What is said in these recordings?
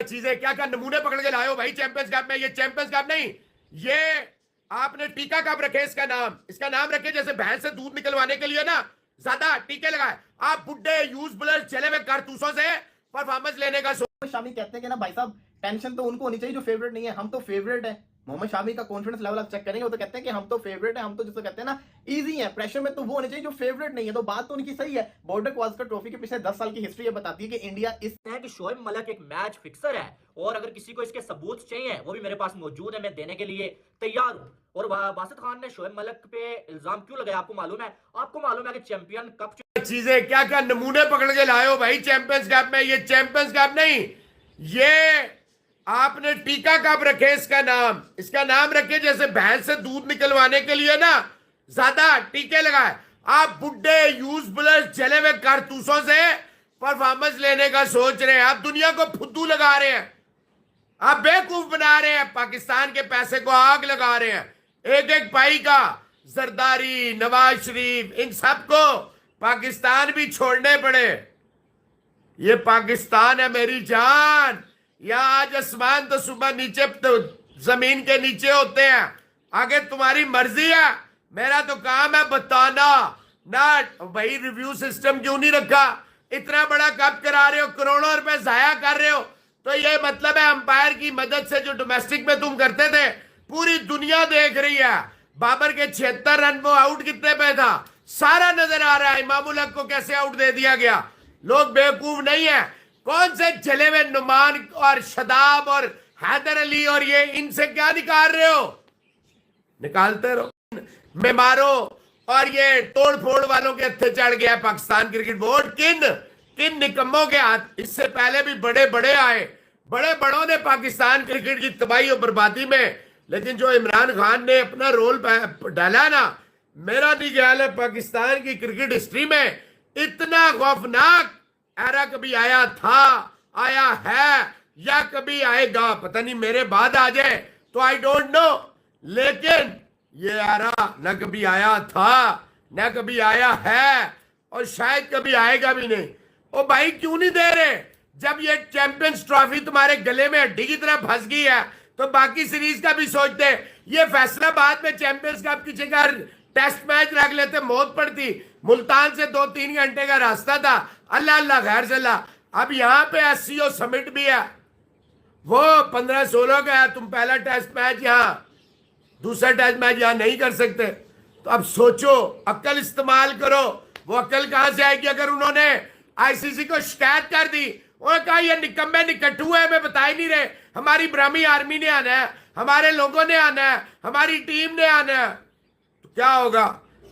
चीजें क्या क्या नमूने पकड़ के लाए हो भाई चैंपियंस कप में। ये चैंपियंस कप नहीं, ये आपने टीका कप रखे इसका नाम। इसका नाम रखे जैसे भैंस से दूध निकलवाने के लिए ना ज्यादा टीके लगाए। आप बुड्ढे यूज बुलर चले हुए कारतूसों से परफॉर्मेंस लेने का शामी कहते हैं कि ना भाई साहब टेंशन तो उनको होनी चाहिए जो फेवरेट नहीं है, हम तो फेवरेट है। मोहम्मद शामी का कॉन्फिडेंस लेवल आप चेक करेंगे, वो तो कहते हैं कि हम तो फेवरेट है, हम तो जिसको कहते हैं ना इजी है। प्रेशर में तो वो होने चाहिए जो फेवरेट नहीं है। तो बात तो उनकी सही है। बॉर्डर गवास्कर ट्रॉफी के पिछले 10 साल की हिस्ट्री ये बताती है कि इंडिया इस है कि शोएब मलिक एक मैच फिक्सर है और अगर किसी को इसके सबूत चाहिए वो भी मेरे पास मौजूद है, मैं देने के लिए तैयार हूं। और बासित खान ने शोएब मलिक पे इल्जाम क्यों लगाया आपको मालूम है? आपको मालूम है कि चैंपियन कप चीजें क्या क्या नमूने पकड़ के लाए हो भाई चैंपियंस कप में। ये चैंपियंस कप नहीं, ये आपने टीका कप रखे इसका नाम। इसका नाम रखे जैसे भैंस से दूध निकलवाने के लिए ना ज्यादा टीके लगाए। आप बुड्ढे यूज बुलर चले हुए कारतूसों से परफॉर्मेंस लेने का सोच रहे हैं। आप दुनिया को फुद्दू लगा रहे हैं, आप बेवकूफ बना रहे हैं, पाकिस्तान के पैसे को आग लगा रहे हैं। एक एक भाई का जरदारी, नवाज शरीफ, इन सबको पाकिस्तान भी छोड़ने पड़े। ये पाकिस्तान है मेरी जान। यहां आज आसमान तो सुबह नीचे तो जमीन के नीचे होते हैं। आगे तुम्हारी मर्जी है, मेरा तो काम है बताना ना। भाई रिव्यू सिस्टम क्यों नहीं रखा? इतना बड़ा कप करा रहे हो, करोड़ों रुपए जाया कर रहे हो, तो ये मतलब है अंपायर की मदद से जो डोमेस्टिक में तुम करते थे पूरी दुनिया देख रही है। बाबर के 76 रन वो आउट कितने पे था सारा नजर आ रहा है। इमामुल हक को कैसे आउट दे दिया गया। लोग बेवकूफ नहीं है। कौन से चले हुए नुमान और शदाब और हैदर अली और ये इनसे क्या निकाल रहे हो? निकालते रहो। मेमारो और ये तोड़ फोड़ वालों के हत्थे चढ़ गया पाकिस्तान क्रिकेट बोर्ड। किन निकम्मों के हाथ। इससे पहले भी बड़े बड़े आए, बड़े बड़ों ने पाकिस्तान क्रिकेट की तबाही और बर्बादी में, लेकिन जो इमरान खान ने अपना रोल डाला ना, मेरा नहीं ख्याल है पाकिस्तान की क्रिकेट हिस्ट्री में इतना खौफनाक एरा कभी आया था, आया है या कभी आएगा। पता नहीं मेरे बाद आ जाए तो आई डोंट नो, लेकिन ये एरा न कभी आया था न कभी आया है और शायद कभी आएगा भी नहीं। ओ भाई क्यों नहीं दे रहे? जब ये चैंपियंस ट्रॉफी तुम्हारे गले में हड्डी की तरह फंस गई है तो बाकी सीरीज का भी सोचते। ये फैसलाबाद में चैंपियंस कप की जगह टेस्ट मैच रख लेते, मौत पड़ती। मुल्तान से 2-3 घंटे का रास्ता था, अल्लाह अल्लाह खैर चला। अब यहाँ पे SCO समिट भी है, वो 15-16 का है। तुम पहला टेस्ट मैच यहाँ, दूसरा टेस्ट मैच यहाँ नहीं कर सकते। तो अब सोचो, अक्ल इस्तेमाल करो। वो अक्ल कहां से आएगी? अगर उन्होंने ICC को शिकायत कर दी, उन्होंने कहा ये निकम्मे निकट्टू है, हमें बता ही नहीं रहे, हमारी ब्राह्मी आर्मी ने आना है, हमारे लोगों ने आना है, हमारी टीम ने आना है, तो क्या होगा?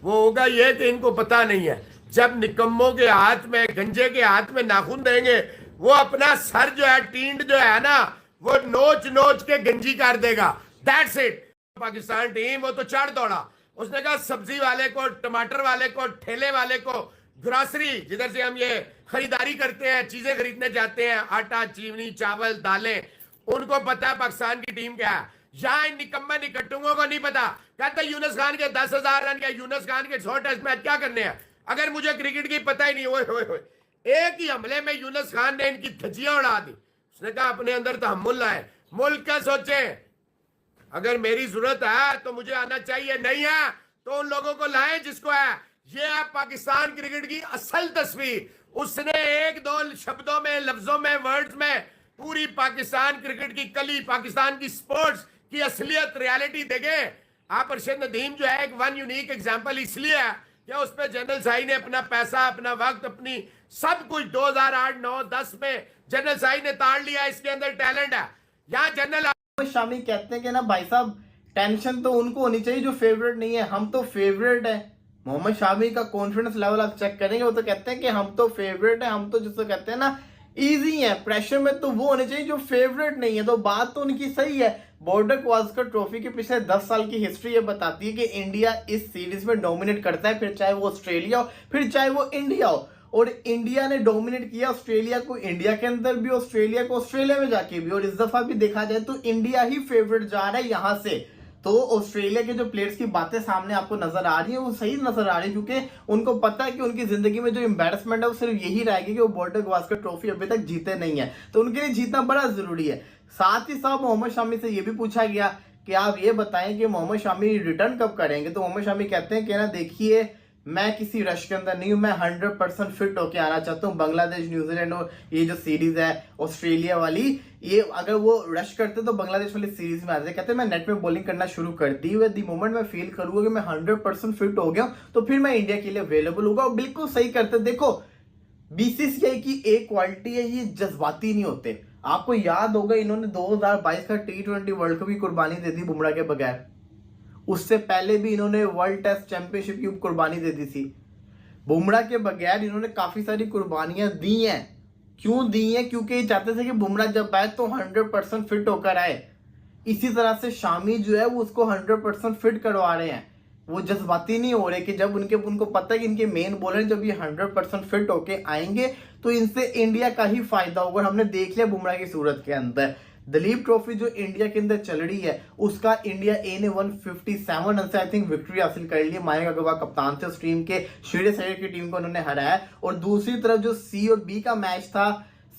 वो होगा ये कि इनको पता नहीं है। जब निकम्मों के हाथ में, गंजे के हाथ में नाखून देंगे, वो अपना सर जो है, टींड जो है ना, वो नोच नोच के गंजी कर देगा। That's it. पाकिस्तान टीम वो तो चढ़ दौड़ा। उसने कहा सब्जी वाले को, टमाटर वाले को, ठेले वाले को, ग्रोसरी जिधर से हम ये खरीदारी करते हैं, चीजें खरीदने जाते हैं, आटा, चीनी, चावल, दालें, उनको पता है पाकिस्तान की टीम क्या है। यहाँ इन निकम्मे निकट्टुओं को नहीं पता। कहते यूनुस खान के 10,000 रन के, यूनुस खान के 100 टेस्ट मैच क्या करने हैं? अगर मुझे क्रिकेट की पता ही नहीं। ओए एक ही हमले में यूनुस खान ने इनकी धज्जियां उड़ा दी। उसने कहा अपने अंदर तहम्मुल लाए, मुल्क का सोचे। अगर मेरी जरूरत है तो मुझे आना चाहिए, नहीं है तो उन लोगों को लाएं जिसको है। ये है पाकिस्तान क्रिकेट की असल तस्वीर। उसने 1-2 शब्दों में, लफ्जों में, वर्ड्स में पूरी पाकिस्तान क्रिकेट की कली, पाकिस्तान की स्पोर्ट्स की असलियत, रियलिटी देखे। आप अरशद नदीम जो है एक वन यूनिक एग्जांपल इसलिए है कि उस पर जनरल साई ने अपना पैसा, अपना वक्त, अपनी सब कुछ 2008, 9, 10 में जनरल साई ने ताड़ लिया। इसके अंदर टैलेंट है। यहाँ जनरल शामी कहते हैं कि ना भाई साहब टेंशन तो उनको होनी चाहिए जो फेवरेट नहीं है, हम तो फेवरेट है। मोहम्मद शामी का कॉन्फिडेंस लेवल आप चेक करेंगे, वो तो कहते हैं कि हम तो फेवरेट है, हम तो जिसको कहते हैं ना इजी है। प्रेशर में तो वो होने चाहिए जो फेवरेट नहीं है। तो बात तो उनकी सही है। बॉर्डर गवास्कर ट्रॉफी के पिछले 10 साल की हिस्ट्री ये बताती है कि इंडिया इस सीरीज में डोमिनेट करता है, फिर चाहे वो ऑस्ट्रेलिया हो, फिर चाहे वो इंडिया हो। और इंडिया ने डोमिनेट किया ऑस्ट्रेलिया को इंडिया के अंदर भी, ऑस्ट्रेलिया को ऑस्ट्रेलिया में जाके भी। और इस दफा भी देखा जाए तो इंडिया ही फेवरेट जा रहा है यहां से। तो ऑस्ट्रेलिया के जो प्लेयर्स की बातें सामने आपको नजर आ रही है वो सही नजर आ रही है, क्योंकि उनको पता है कि उनकी जिंदगी में जो एम्बैरसमेंट है वो सिर्फ यही रहेगी कि वो बॉर्डर गवास्कर ट्रॉफी अभी तक जीते नहीं है, तो उनके लिए जीतना बड़ा जरूरी है। साथ ही साथ मोहम्मद शामी से ये भी पूछा गया कि आप ये बताएं कि मोहम्मद शामी रिटर्न कब करेंगे, तो मोहम्मद शामी कहते हैं कि ना देखिए मैं किसी रश के अंदर नहीं हूं, मैं 100% फिट होके आना चाहता हूं। बांग्लादेश, न्यूजीलैंड और ये जो सीरीज है ऑस्ट्रेलिया वाली, ये अगर वो रश करते तो बांग्लादेश वाली सीरीज में आ जाए। कहते हैं मैं नेट में बॉलिंग करना शुरू कर दी हुई, दी मोमेंट मैं फील करूंगा कि मैं 100% फिट हो गया तो फिर मैं इंडिया के लिए अवेलेबल होगा। और बिल्कुल सही करते। देखो बीसीसीआई की एक क्वालिटी है, ये जज्बाती नहीं होते। आपको याद होगा इन्होंने 2022 का T20 वर्ल्ड कप की कुर्बानी दे दी बुमराह के बगैर, उससे पहले भी इन्होंने वर्ल्ड टेस्ट चैंपियनशिप की कुर्बानी दे दी थी। बुमराह के बगैर इन्होंने काफी सारी कुर्बानियां दी हैं। क्यों दी हैं? क्योंकि ये चाहते थे कि बुमराह जब आए तो 100% फिट होकर आए। इसी तरह से शामी जो है वो उसको 100% फिट करवा रहे हैं। वो जज्बाती नहीं हो रहे कि जब उनको पता है कि इनके मेन बॉलर जब ये 100% फिट होके आएंगे तो इनसे इंडिया का ही फायदा होगा। हमने देख लिया बुमराह की सूरत के अंदर दलीप ट्रॉफी जो इंडिया के अंदर चल रही है उसका इंडिया ए ने 157 रन से आई थिंक विक्ट्री हासिल कर ली। मयंक अग्रवाल कप्तान थे उस टीम के, श्रेयस अय्यर की टीम को उन्होंने हराया। और दूसरी तरफ जो सी और बी का मैच था,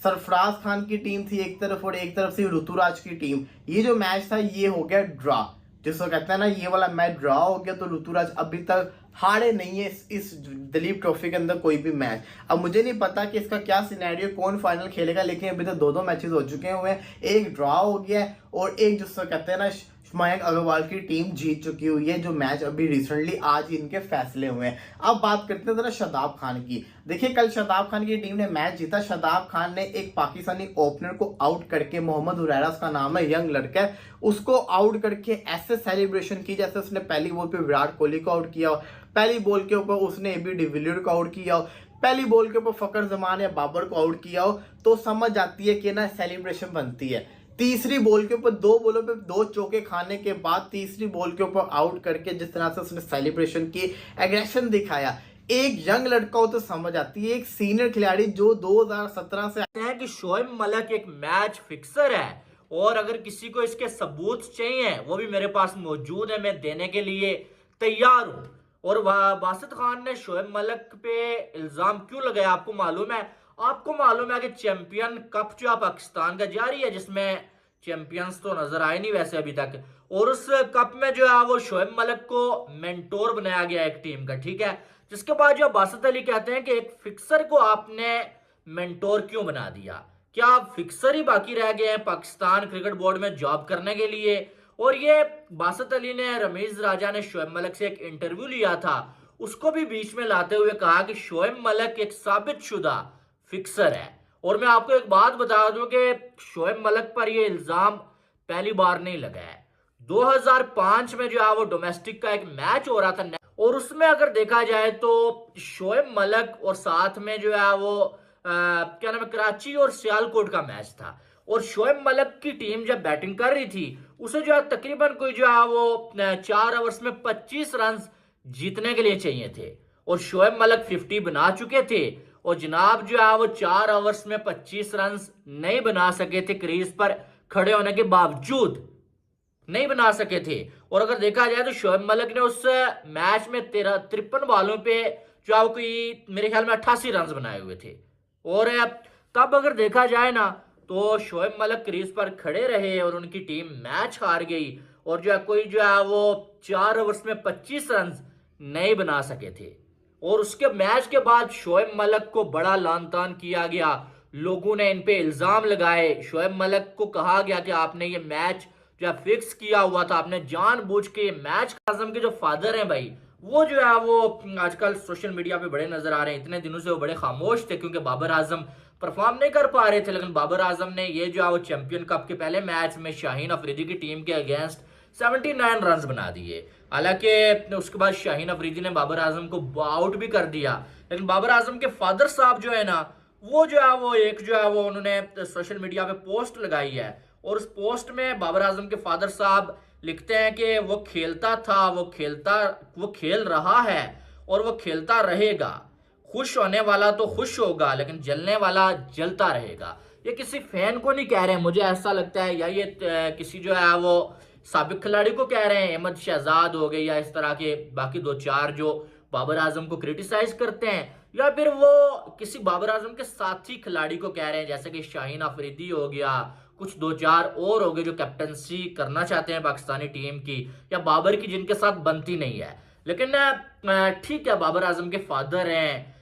सरफराज खान की टीम थी एक तरफ और एक तरफ से ऋतुराज की टीम। ये जो मैच था ये हो गया ड्रा, जिसको कहते हैं ना ये वाला मैच ड्रा हो गया। तो ऋतुराज अभी तक हारे नहीं है इस दलीप ट्रॉफी के अंदर कोई भी मैच। अब मुझे नहीं पता कि इसका क्या सिनेरियो, कौन फाइनल खेलेगा, लेकिन अभी तक दो मैचेस हो चुके हुए हैं, एक ड्रॉ हो गया है और एक जिसको कहते हैं ना मयंक अग्रवाल की टीम जीत चुकी हुई है, जो मैच अभी रिसेंटली आज ही इनके फैसले हुए हैं। अब बात करते हैं जरा शादाब खान की। देखिए कल शादाब खान की टीम ने मैच जीता। शादाब खान ने एक पाकिस्तानी ओपनर को आउट करके, मोहम्मद हुरैरा उसका नाम है, यंग लड़का है, उसको आउट करके ऐसे सेलिब्रेशन की जैसे उसने पहली बॉल पे विराट कोहली को आउट किया, पहली बॉल के ऊपर उसने एबी डिविलियर्स को आउट किया, पहली बॉल के ऊपर फकर जमान या बाबर को आउट किया हो, तो समझ आती है कि ना सेलिब्रेशन बनती है। तीसरी बॉल के ऊपर 2 बॉलों पे 2 चौके खाने के बाद तीसरी बॉल के ऊपर आउट करके जिस तरह से उसने सेलिब्रेशन की, एग्रेशन दिखाया, एक यंग लड़का हो तो समझ आती है। एक सीनियर खिलाड़ी जो 2017 से हैं कि शोएब मलिक एक मैच फिक्सर है और अगर किसी को इसके सबूत चाहिए वो भी मेरे पास मौजूद है, मैं देने के लिए तैयार हूं। और बासित खान ने शोएब मलिक पे इल्जाम क्यों लगाया आपको मालूम है? आपको मालूम है कि चैंपियन कप जो पाकिस्तान का जारी है, जिसमें चैंपियंस तो नजर आए नहीं वैसे अभी तक, और उस कप में जो है वो शोएब मलिक को मेंटोर बनाया गया एक टीम का, ठीक है। जिसके बाद जो बासित अली कहते हैं कि एक फिक्सर को आपने मेंटोर क्यों बना दिया? क्या आप फिक्सर ही बाकी रह गए हैं पाकिस्तान क्रिकेट बोर्ड में जॉब करने के लिए? और ये बासित अली ने, रमीज राजा ने शोएब मलिक से एक इंटरव्यू लिया था, उसको भी बीच में लाते हुए कहा कि शोएब मलिक एक साबित शुदा फिक्सर है। और मैं आपको एक बात बता दूं कि शोएब मलिक पर यह इल्जाम पहली बार नहीं लगा है। 2005 में जो है वो डोमेस्टिक का एक मैच हो रहा था और उसमें अगर देखा जाए तो शोएब मलिक और साथ में जो है वो क्या नाम है, कराची और सियालकोट का मैच था। और शोएब मलिक की टीम जब बैटिंग कर रही थी उसे जो है तकरीबन कोई जो है वो 4 ओवर्स में 25 रन जीतने के लिए चाहिए थे और शोएब मलिक 50 बना चुके थे और जनाब जो है वो 4 ओवर्स में 25 रन नहीं बना सके थे, क्रीज पर खड़े होने के बावजूद नहीं बना सके थे। और अगर देखा जाए तो शोएब मलिक ने उस मैच में 53 बॉलों पे जो है कोई मेरे ख्याल में 88 रन बनाए हुए थे। और तब अगर देखा जाए ना तो शोएब मलिक क्रीज पर खड़े रहे और उनकी टीम मैच हार गई और जो है कोई जो है वो 4 ओवर्स में 25 रन नहीं बना सके थे। और उसके मैच के बाद शोएब मलिक को बड़ा लानतान किया गया, लोगों ने इन पे इल्जाम लगाए। शोएब मलिक को कहा गया कि आपने ये मैच जो है फिक्स किया हुआ था, आपने जानबूझ के मैच। आजम के जो फादर हैं भाई, वो जो है वो आजकल सोशल मीडिया पे बड़े नजर आ रहे हैं। इतने दिनों से वो बड़े खामोश थे क्योंकि बाबर आजम परफॉर्म नहीं कर पा रहे थे, लेकिन बाबर आजम ने ये जो है वो चैंपियन कप के पहले मैच में शाहीन अफरीदी की टीम के अगेंस्ट 79 रन बना दिए। हालांकि उसके बाद शाहीन अफरीदी ने बाबर आजम को आउट भी कर दिया, लेकिन बाबर आजम के फादर साहब जो है ना, वो जो है वो एक जो है वो उन्होंने सोशल मीडिया पे पोस्ट लगाई है और उस पोस्ट में बाबर आजम के फादर साहब लिखते हैं कि वो खेलता था, वो खेल रहा है और वो खेलता रहेगा। खुश होने वाला तो खुश होगा लेकिन जलने वाला जलता रहेगा। ये किसी फैन को नहीं कह रहे हैं, मुझे ऐसा लगता है, या ये किसी जो है वो साबिक खिलाड़ी को कह रहे हैं, अहमद शहजाद हो गए या इस तरह के बाकी 2-4 जो बाबर आजम को क्रिटिसाइज करते हैं, या फिर वो किसी बाबर आजम के साथी खिलाड़ी को कह रहे हैं जैसे कि शाहीन अफरीदी हो गया, कुछ 2-4 और हो गए जो कैप्टनसी करना चाहते हैं पाकिस्तानी टीम की, या बाबर की जिनके साथ बनती नहीं है। लेकिन ठीक है, बाबर आजम के फादर हैं,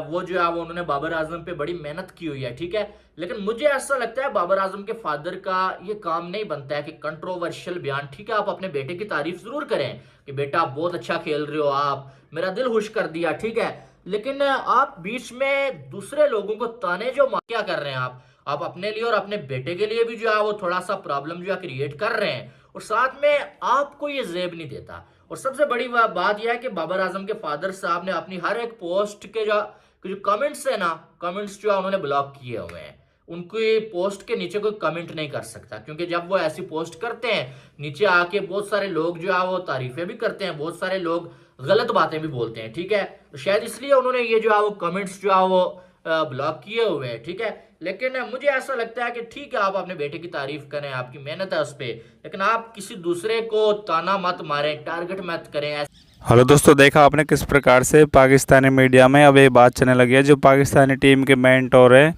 वो जो है वो उन्होंने बाबर आजम पे बड़ी मेहनत की हुई है, ठीक है। लेकिन मुझे ऐसा लगता है बाबर आजम के फादर का ये काम नहीं बनता है कि कंट्रोवर्शियल बयान, ठीक है, आप अपने बेटे की तारीफ जरूर करें कि बेटा आप बहुत अच्छा खेल रहे हो, आप मेरा दिल खुश कर दिया, ठीक है, लेकिन आप बीच में दूसरे लोगों को ताने जो क्या कर रहे हैं आप अपने लिए और अपने बेटे के लिए भी जो है वो थोड़ा सा प्रॉब्लम जो है क्रिएट कर रहे हैं, और साथ में आपको ये जेब नहीं देता। और सबसे बड़ी बात यह है कि बाबर आजम के फादर साहब ने अपनी हर एक पोस्ट के जो कमेंट्स है ना, कमेंट्स जो है उन्होंने ब्लॉक किए हुए हैं। उनकी पोस्ट के नीचे कोई कमेंट नहीं कर सकता, क्योंकि जब वो ऐसी पोस्ट करते हैं नीचे आके बहुत सारे लोग जो है वो तारीफें भी करते हैं, बहुत सारे लोग गलत बातें भी बोलते हैं, ठीक है। तो शायद इसलिए उन्होंने ये जो है वो कमेंट्स जो है वो ब्लॉक किए हुए हैं, ठीक है। लेकिन मुझे ऐसा लगता है कि ठीक है, आप अपने बेटे की तारीफ करें, आपकी मेहनत है उस पर, लेकिन आप किसी दूसरे को ताना मत मारें, टारगेट मत करें। हेलो दोस्तों, देखा आपने किस प्रकार से पाकिस्तानी मीडिया में अब ये बात चलने लगी है। जो पाकिस्तानी टीम के मेंटोर है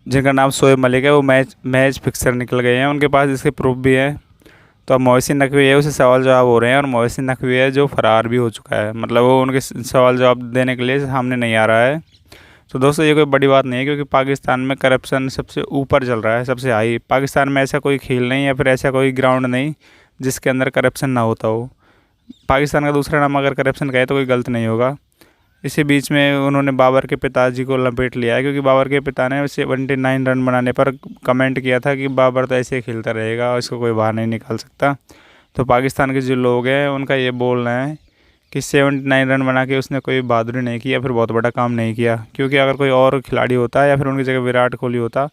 जिनका नाम शोएब मलिक है, वो मैच फिक्सर निकल गए हैं, उनके पास इसके प्रूफ भी है। तो अब मोहसिन नकवी है, उसे सवाल जवाब हो रहे हैं, और मोहसिन नकवी है जो फ़रार भी हो चुका है, मतलब वो उनके सवाल जवाब देने के लिए सामने नहीं आ रहा है। तो दोस्तों ये कोई बड़ी बात नहीं है, क्योंकि पाकिस्तान में करप्शन सबसे ऊपर चल रहा है, सबसे हाई। पाकिस्तान में ऐसा कोई खेल नहीं है, फिर ऐसा कोई ग्राउंड नहीं जिसके अंदर करप्शन ना होता हो। पाकिस्तान का दूसरा नाम अगर करप्शन का है तो कोई गलत नहीं होगा। इसी बीच में उन्होंने बाबर के पिताजी को लपेट लिया है, क्योंकि बाबर के पिता ने 79 रन बनाने पर कमेंट किया था कि बाबर तो ऐसे ही खेलता रहेगा और इसको कोई बाहर नहीं निकाल सकता। तो पाकिस्तान के जो लोग हैं उनका ये बोलना है कि 79 रन बना के उसने कोई बहादुरी नहीं की या फिर बहुत बड़ा काम नहीं किया, क्योंकि अगर कोई और खिलाड़ी होता या फिर उनकी जगह विराट कोहली होता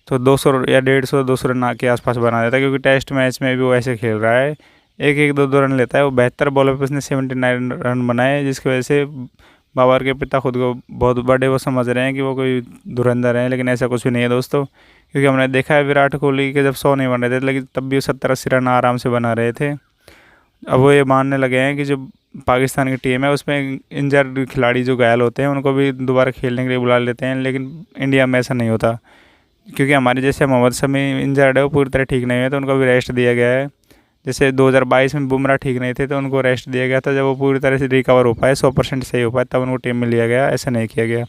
तो 200 या 150-200 रन के आसपास बना देता, क्योंकि टेस्ट मैच में भी वो ऐसे खेल रहा है, 1-1, 2-2 रन लेता है। वो 72 बॉलों पर उसने 79 रन बनाए, जिसकी वजह से बाबर के पिता खुद को बहुत बड़े वो समझ रहे हैं कि वो कोई धुरंधर है, लेकिन ऐसा कुछ भी नहीं है दोस्तों। क्योंकि हमने देखा है विराट कोहली के जब 100 नहीं बन रहे थे, लेकिन तब भी 70-80 रन आराम से बना रहे थे। अब वो ये मानने लगे हैं कि जो पाकिस्तान की टीम है उसमें इंजर्ड खिलाड़ी जो घायल होते हैं उनको भी दोबारा खेलने के लिए बुला लेते हैं, लेकिन इंडिया में ऐसा नहीं होता। क्योंकि हमारे जैसे मोहम्मद शमी इंजर्ड है, वो पूरी तरह ठीक नहीं है, तो उनको भी रेस्ट दिया गया है। जैसे 2022 में बुमराह ठीक नहीं थे तो उनको रेस्ट दिया गया था, जब वो पूरी तरह से रिकवर हो पाए, 100% सही हो पाए, तब उनको टीम में लिया गया। ऐसा नहीं किया गया,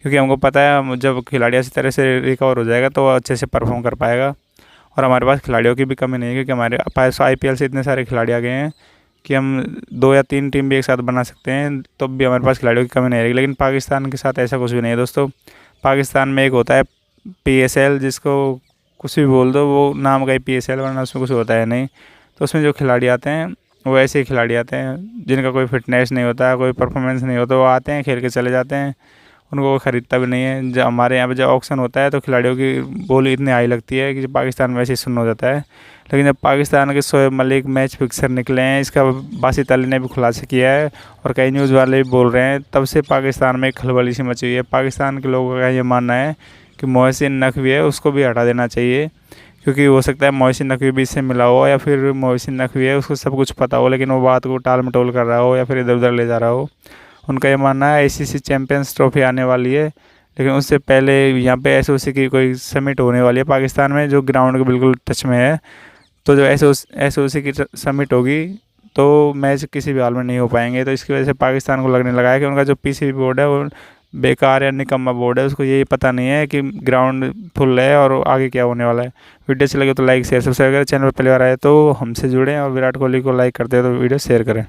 क्योंकि हमको पता है जब खिलाड़ी अच्छी तरह से रिकवर हो जाएगा तो वो अच्छे से परफॉर्म कर पाएगा। और हमारे पास खिलाड़ियों की भी कमी नहीं है, क्योंकि हमारे पास IPL से इतने सारे खिलाड़ी आ गए हैं कि हम 2 या 3 टीम भी एक साथ बना सकते हैं, तो भी हमारे पास खिलाड़ियों की कमी नहीं रहेगी। लेकिन पाकिस्तान के साथ ऐसा कुछ भी नहीं है दोस्तों। पाकिस्तान में एक होता है PSL, जिसको कुछ भी बोल दो, वो नाम का ही PSL, वरना उसमें कुछ होता है नहीं। तो उसमें जो खिलाड़ी आते हैं वो ऐसे ही खिलाड़ी आते हैं जिनका कोई फिटनेस नहीं होता, कोई परफॉर्मेंस नहीं होता, वो आते हैं खेल के चले जाते हैं, उनको कोई ख़रीदता भी नहीं है। जब हमारे यहाँ पे जब ऑक्शन होता है तो खिलाड़ियों की बोली इतनी हाई लगती है कि पाकिस्तान में वैसे ही सुन्न हो जाता है। लेकिन जब पाकिस्तान के शोएब मलिक मैच फिक्सर निकले हैं, इसका बासित अली ने भी खुलासा किया है और कई न्यूज़ वाले भी बोल रहे हैं, तब से पाकिस्तान में खलबली सी मची हुई है। पाकिस्तान के लोगों का ये मानना है कि मोहसिन नकवी है उसको भी हटा देना चाहिए, क्योंकि हो सकता है मोहसिन नकवी भी इससे मिला हो, या फिर मोहसिन नकवी है उसको सब कुछ पता हो, लेकिन वो बात को टाल मटोल कर रहा हो या फिर इधर उधर ले जा रहा हो। उनका ये मानना है ICC चैम्पियंस ट्रॉफी आने वाली है, लेकिन उससे पहले यहाँ पे SOC की कोई समिट होने वाली है पाकिस्तान में, जो ग्राउंड के बिल्कुल टच में है। तो जो SOC की समिट होगी तो मैच किसी भी हाल में नहीं हो पाएंगे। तो इसकी वजह से पाकिस्तान को लगने लगा है कि उनका जो PCB बोर्ड है वो बेकार या निकम्मा बोर्ड है, उसको यही पता नहीं है कि ग्राउंड फुल है और आगे क्या होने वाला है। वीडियो अच्छी लगे तो लाइक शेयर सब्सक्राइब करें, चैनल पर पहली बार आए तो हमसे जुड़ें और विराट कोहली को लाइक करते हैं तो वीडियो शेयर करें।